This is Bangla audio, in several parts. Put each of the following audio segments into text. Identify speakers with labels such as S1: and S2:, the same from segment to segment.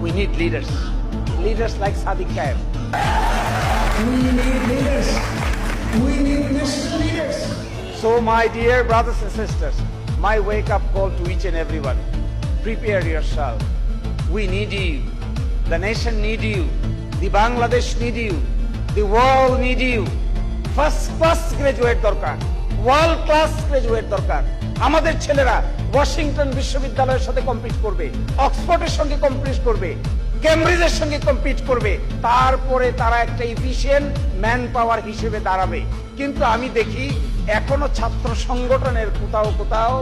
S1: We need leaders. Leaders like Sadiq Khair.
S2: We need leaders. We need national leaders.
S1: So my dear brothers and sisters, my wake-up call to each and everyone, prepare yourself. We need you. The nation need you. The Bangladesh need you. The world need you. First class graduate দরকার, ওয়ার্ল্ড ক্লাস গ্রাজুয়েট দরকার। আমাদের ছেলেরা ওয়াশিংটন বিশ্ববিদ্যালয়ের সাথে কম্পিট করবে, অক্সফোর্ডের সঙ্গে কম্পিট করবে, কেমব্রিজের সঙ্গে কম্পিট করবে, তারপরে তারা একটা এফিশিয়েন্ট ম্যান পাওয়ার হিসেবে দাঁড়াবে। কিন্তু আমি দেখি এখনো ছাত্র সংগঠনের কোথাও কোথাও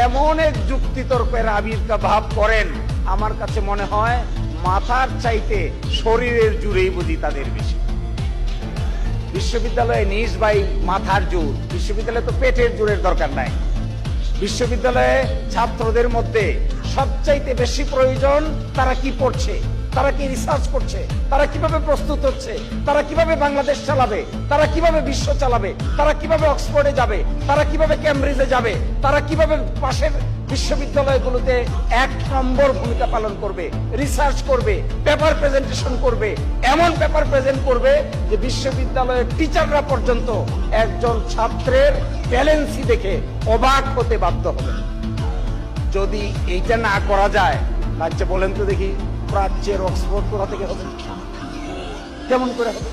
S1: এমন এক যুক্তিতর্কের আবির্ভাব করেন, আমার কাছে মনে হয় মাথার চাইতে শরীরের জোরেই বুঝি তাদের বেশি। বিশ্ববিদ্যালয়ে নিজ বাই মাথার জোর, বিশ্ববিদ্যালয়ে তো পেটের জোরের দরকার নাই। বিশ্ববিদ্যালয়ে ছাত্রদের মধ্যে সবচাইতে বেশি প্রয়োজন তারা কি পড়ছে, তারা কি রিসার্চ করছে, তারা কিভাবে প্রস্তুত হচ্ছে, তারা কিভাবে বাংলাদেশ চালাবে, তারা কিভাবে বিশ্ব চালাবে, তারা কিভাবে অক্সফোর্ডে যাবে, তারা কিভাবে কেমব্রিজে যাবে, তারা কিভাবে পাশের বিশ্ববিদ্যালয়গুলোতে এক নম্বর ভূমিকা পালন করবে, রিসার্চ করবে, পেপার প্রেজেন্টেশন করবে, এমন পেপার প্রেজেন্ট করবে যে বিশ্ববিদ্যালয়ের টিচাররা পর্যন্ত একজন ছাত্রের ব্যালেন্সি দেখে অবাক হতে বাধ্য হবে। যদি এইটা না করা যায়, আচ্ছা বলেন তো দেখি প্রাচ্যের অক্সফোর্ড কোথা থেকে হবে, কেমন করে হবে?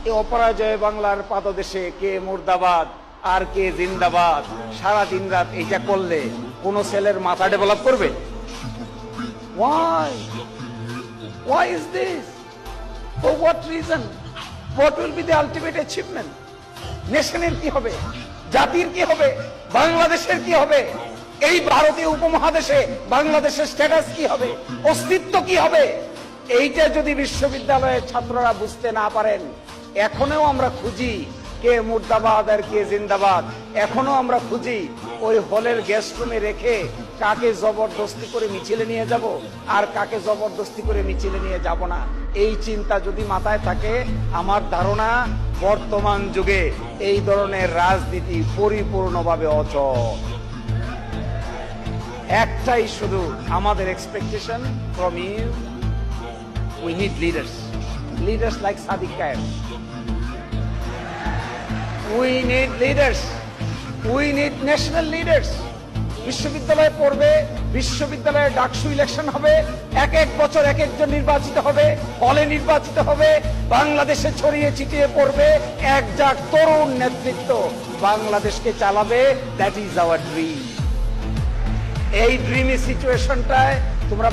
S1: এই অপরাজয় বাংলার পাদদেশে কে মুর্দাবাদ আর কে জিন্দাবাদ, সারা দিন রাত এইটা করলে কোন ছেলের মাথা ডেভেলপ করবে? Why is this? For what reason? What will be the ultimate achievement? নেশনের কি হবে, জাতির কি হবে, বাংলাদেশের কি হবে, এই ভারতীয় উপমহাদেশে বাংলাদেশের স্ট্যাটাস কি হবে, অস্তিত্ব কি হবে? এইটা যদি বিশ্ববিদ্যালয়ের ছাত্ররা বুঝতে না পারেন, এখনো আমরা খুঁজি কে মুর্দাবাদ আর কে জিন্দাবাদ, এখনো আমরা খুঁজি ওই হলের গেস্ট রুমে রেখে কাকে জবরদস্তি করে মিছিলে নিয়ে যাব আর কাকে জবরদস্তি করে মিছিলে নিয়ে যাব না। এই চিন্তা যদি মাথায় থাকে, আমার ধারণা বর্তমান যুগে এই ধরনের রাজনীতি পরিপূর্ণভাবে অচল। একটাই শুধু আমাদের expectation from you, we need leaders, leaders like Sadiq Khayer. We need leaders. We need national leaders. বিশ্ববিদ্যালয়ে পড়বে, বিশ্ববিদ্যালয়ে ডাকসু ইলেকশন হবে, এক এক বছর এক একজন নির্বাচিত হবে, হলে নির্বাচিত হবে, বাংলাদেশে ছড়িয়ে ছিটিয়ে পড়বে একজাক তরুণ নেতৃত্ব বাংলাদেশকে চালাবে। That is our dream. এই ড্রিমি সিচুয়েশনটায় তোমরা